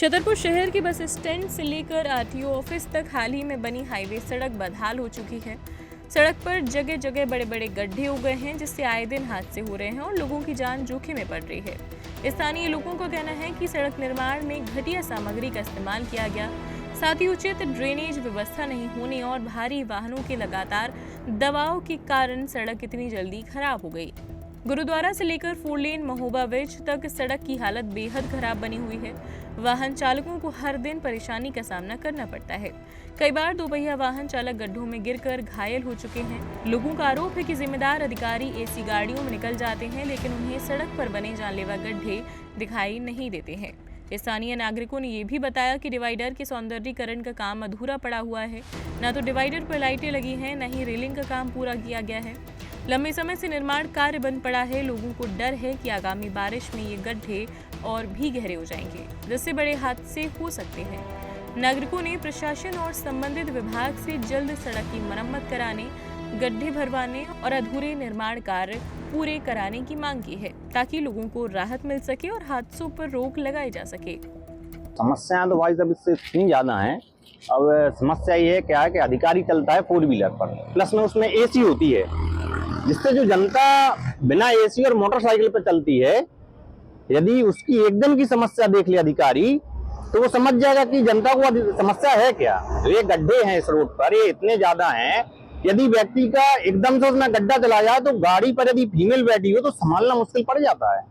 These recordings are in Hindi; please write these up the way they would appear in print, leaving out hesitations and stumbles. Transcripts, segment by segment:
छतरपुर शहर के बस स्टैंड से लेकर आरटीओ ऑफिस तक हाल ही में बनी हाईवे सड़क बदहाल हो चुकी है। सड़क पर जगह जगह बड़े बड़े गड्ढे हो गए हैं, जिससे आए दिन हादसे हो रहे हैं और लोगों की जान जोखिम में पड़ रही है। स्थानीय लोगों का कहना है कि सड़क निर्माण में घटिया सामग्री का इस्तेमाल किया गया, साथ ही उचित ड्रेनेज व्यवस्था नहीं होने और भारी वाहनों के लगातार दबाव के कारण सड़क इतनी जल्दी खराब हो गई। गुरुद्वारा से लेकर 4 लेन महोबा ब्रिज तक सड़क की हालत बेहद खराब बनी हुई है। वाहन चालकों को हर दिन परेशानी का सामना करना पड़ता है। कई बार दोपहिया वाहन चालक गड्ढों में गिरकर घायल हो चुके हैं। लोगों का आरोप है कि जिम्मेदार अधिकारी एसी गाड़ियों में निकल जाते हैं, लेकिन उन्हें सड़क पर बने जानलेवा गड्ढे दिखाई नहीं देते हैं। स्थानीय नागरिकों ने ये भी बताया कि डिवाइडर के सौंदर्यीकरण का काम अधूरा पड़ा हुआ है। न तो डिवाइडर पर लाइटें लगी हैं, न ही रेलिंग का काम पूरा किया गया है। लंबे समय से निर्माण कार्य बंद पड़ा है। लोगों को डर है कि आगामी बारिश में ये गड्ढे और भी गहरे हो जाएंगे, जिससे बड़े हादसे हो सकते हैं। नागरिकों ने प्रशासन और संबंधित विभाग से जल्द सड़क की मरम्मत कराने, गड्ढे भरवाने और अधूरे निर्माण कार्य पूरे कराने की मांग की है, ताकि लोगों को राहत मिल सके और हादसों पर रोक लगाई जा सके। समस्याएं तो भाई सब इससे इतनी ज्यादा हैं। अब समस्या ये है क्या है कि अधिकारी चलता है 4 व्हीलर पर, प्लस में उसमें एसी होती है, जिससे जो जनता बिना एसी और मोटरसाइकिल पर चलती है, यदि उसकी एक दिन की समस्या देख ले अधिकारी, तो वो समझ जाएगा कि जनता को समस्या है क्या। ये गड्ढे हैं इस रोड पर, ये इतने ज्यादा हैं, यदि व्यक्ति का एकदम से उसमें गड्ढा चला जाए तो गाड़ी पर यदि फीमेल बैठी हो तो संभालना मुश्किल पड़ जाता है।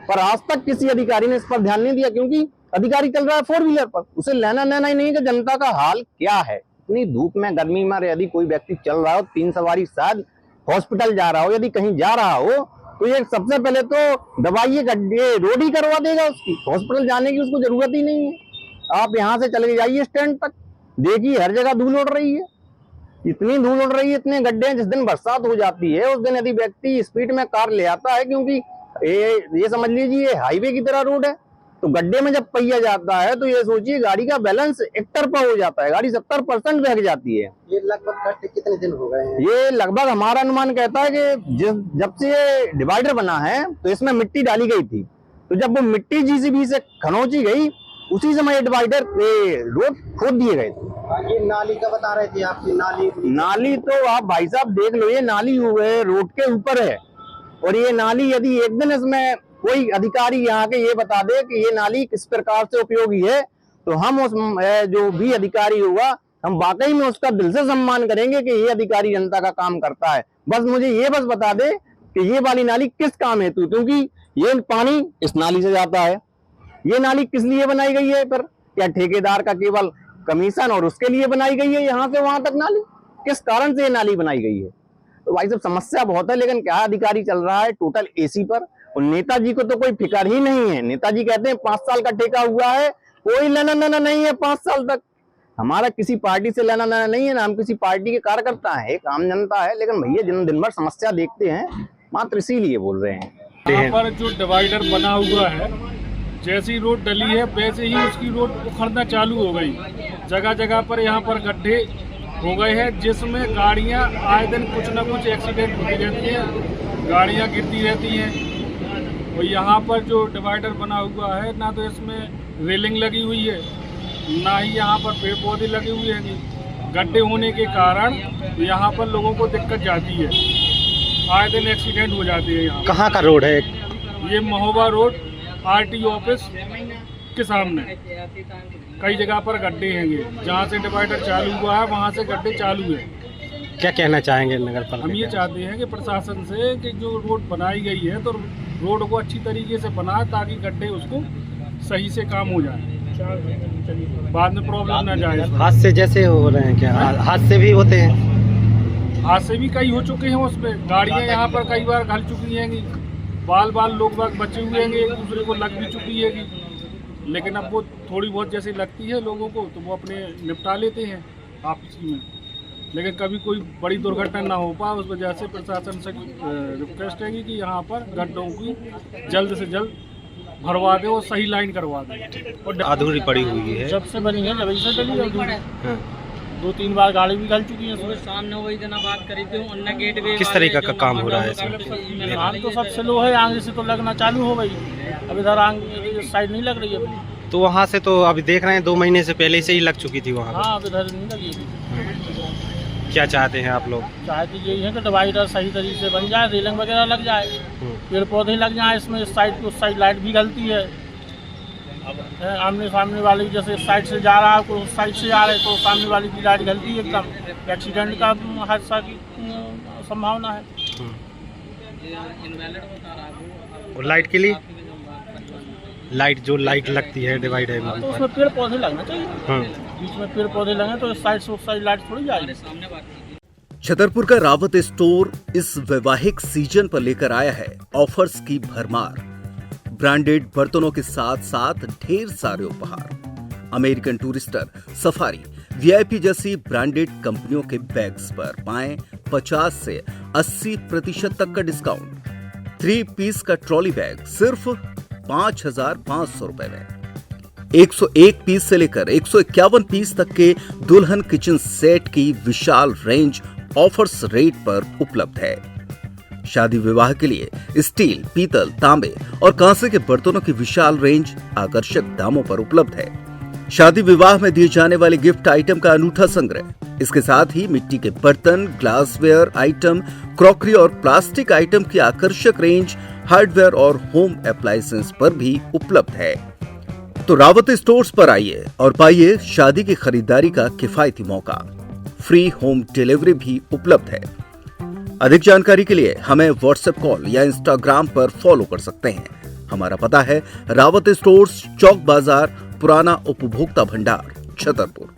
पर आज तक किसी अधिकारी ने इस पर ध्यान नहीं दिया, क्योंकि अधिकारी चल रहा है 4 व्हीलर पर, उसे लेना देना ही नहीं है कि जनता का हाल क्या है। इतनी धूप में गर्मी में यदि कोई व्यक्ति चल रहा हो, 3 सवारी शायद हॉस्पिटल जा रहा हो, यदि कहीं जा रहा हो, तो ये सबसे पहले तो दवाइए गड्ढे रोड ही करवा देगा, उसकी हॉस्पिटल जाने की उसको जरूरत ही नहीं है। आप यहाँ से चले जाइए स्टैंड तक, देखिए हर जगह धूल उड़ रही है, इतनी धूल उड़ रही है, इतने गड्ढे हैं। जिस दिन बरसात हो जाती है उस दिन यदि व्यक्ति स्पीड में कार ले आता है, क्योंकि ये समझ लीजिए हाईवे की तरह रोड है, तो गड्ढे में जब पहिया जाता है तो ये सोचिए गाड़ी का बैलेंस एक तरफा हो जाता है, गाड़ी 70% बह जाती है। ये लगभग गड्ढे कितने दिन हो गए हैं? ये लगभग हमारा अनुमान कहता है कि जब से ये डिवाइडर बना है तो इसमें मिट्टी डाली गई थी, तो जब वो मिट्टी जीसीबी से खनोची गई उसी समय ये डिवाइडर रोड खोद दिए गए थे। ये नाली का बता रहे थे आपकी नाली तो आप भाई साहब देख लो, ये नाली हुए रोड के ऊपर है, और ये नाली यदि एक दिन इसमें कोई अधिकारी यहाँ के ये बता दे कि ये नाली किस प्रकार से उपयोगी है, तो हम उस जो भी अधिकारी होगा, हम वाकई में उसका दिल से सम्मान करेंगे कि ये अधिकारी जनता का काम करता है। बस मुझे ये बस बता दे कि ये वाली नाली किस काम हेतु, क्योंकि ये पानी इस नाली से जाता है, ये नाली किस लिए बनाई गई है, पर क्या ठेकेदार का केवल कमीशन और उसके लिए बनाई गई है? यहाँ से वहां तक नाली किस कारण से ये नाली बनाई गई है? तो भाई सब समस्या बहुत है, लेकिन क्या अधिकारी चल रहा है टोटल एसी पर, और नेताजी को तो कोई फिक्र ही नहीं है। नेताजी कहते हैं 5 साल का ठेका हुआ है, कोई लेना देना नहीं है 5 साल तक। हमारा किसी पार्टी से लेना देना नहीं है ना, हम किसी पार्टी के कार्यकर्ता है, एक आम जनता है, लेकिन भैया दिन भर समस्या देखते हैं, मात्र इसीलिए बोल रहे हैं। यहाँ पर जो डिवाइडर बना हुआ है, जैसी रोड डली है वैसे ही उसकी रोड उखड़ना चालू हो गई। जगह जगह पर यहाँ पर गड्ढे हो गए हैं, जिसमें गाड़ियाँ आए दिन कुछ न कुछ एक्सीडेंट होती रहती है, गाड़ियाँ गिरती रहती हैं। और यहाँ पर जो डिवाइडर बना हुआ है, ना तो इसमें रेलिंग लगी हुई है, ना ही यहाँ पर पेड़ पौधे लगे हुए हैं। गड्ढे होने के कारण यहाँ पर लोगों को दिक्कत जाती है, आए दिन एक्सीडेंट हो जाते हैं। यहाँ कहाँ का रोड है? ये महोबा रोड आरटीओ ऑफिस के सामने कई जगह पर गड्ढे हैं। जहाँ से डिवाइडर चालू हुआ है वहाँ से गड्ढे चालू है। क्या कहना चाहेंगे नगर पालिका? हम ये चाहते हैं कि प्रशासन से कि जो रोड बनाई गई है तो रोड को अच्छी तरीके से बनाए, ताकि गड्ढे उसको सही से काम हो जाए, बाद में प्रॉब्लम ना जाए। हादसे जैसे हो रहे हैं क्या? हादसे भी होते हैं? हादसे भी कई हो चुके हैं, उसमें गाड़ियाँ यहाँ पर कई बार घल चुकी हैं, बाल लोग बचे हुए हैं, एक दूसरे को लग भी चुकी है। लेकिन अब वो थोड़ी बहुत जैसी लगती है लोगों को तो वो अपने निपटा लेते हैं आपस में, लेकिन कभी कोई बड़ी दुर्घटना ना हो पाए, उस वजह से प्रशासन से रिक्वेस्ट है कि यहाँ पर गड्ढों की जल्द से जल्द भरवा दे और सही लाइन करवा दे। और अधूरी पड़ी हुई है, जब से बनी है जब से डली है, 2-3 बार गाड़ी भी निकल चुकी है। सुबह शाम 9 बजे जना बात करी थी, उनने गेट वे किस तरीके का काम हो रहा है इसमें? काम तो सब स्लो है, आगे से तो लगना चालू हो गई, अब इधर आगे साइड नहीं लग रही है। तो वहाँ से तो अभी देख रहे हैं 2 महीने से पहले से ही लग चुकी थी वहाँ हाँ, अब इधर नहीं लगी थी। पे। क्या चाहते हैं आप लोग? चाहते यही है कि डिवाइडर सही तरीके से बन जाए, रेलिंग वगैरह लग जाए, पेड़ पौधे लग जाए इसमें, इस साइड की उस साइड लाइट भी गलती है। आमने सामने वाले जैसे इस साइड से जा रहा है, उस साइड से आ रहे तो सामने वाले की लाइट गलती है एकदम, एक्सीडेंट का हादसा की संभावना है। और लाइट के लिए जो लाइट लगती है डिवाइडर में, तो उसमें पेड़ पौधे लगना चाहिए, बीच में पेड़ पौधे लगे तो इस साइड से उस साइड लाइट थोड़ी जाएगी। छतरपुर का रावत स्टोर इस वैवाहिक सीजन पर लेकर आया है ऑफर्स की भरमार। ब्रांडेड बर्तनों के साथ साथ ढेर सारे उपहार। अमेरिकन टूरिस्टर, सफारी, वीआईपी जैसी ब्रांडेड कंपनियों के बैग्स पर पाएं 50 से 80% तक का डिस्काउंट। 3 पीस का ट्रॉली बैग सिर्फ 5,500 रुपए में। 101 पीस से लेकर 151 पीस तक के दुल्हन किचन सेट की विशाल रेंज ऑफर्स रेट पर उपलब्ध है। शादी विवाह के लिए स्टील, पीतल, तांबे और कांसे के बर्तनों की विशाल रेंज आकर्षक दामों पर उपलब्ध है। शादी विवाह में दिए जाने वाले गिफ्ट आइटम का अनूठा संग्रह, इसके साथ ही मिट्टी के बर्तन, ग्लासवेयर आइटम, क्रॉकरी और प्लास्टिक आइटम की आकर्षक रेंज हार्डवेयर और होम अप्लायंसेस पर भी उपलब्ध है। तो रावत स्टोर्स पर आइए और पाइए शादी की खरीदारी का किफायती मौका। फ्री होम डिलीवरी भी उपलब्ध है। अधिक जानकारी के लिए हमें व्हाट्सएप कॉल या इंस्टाग्राम पर फॉलो कर सकते हैं। हमारा पता है रावत स्टोर्स, चौक बाजार, पुराना उपभोक्ता भंडार, छतरपुर।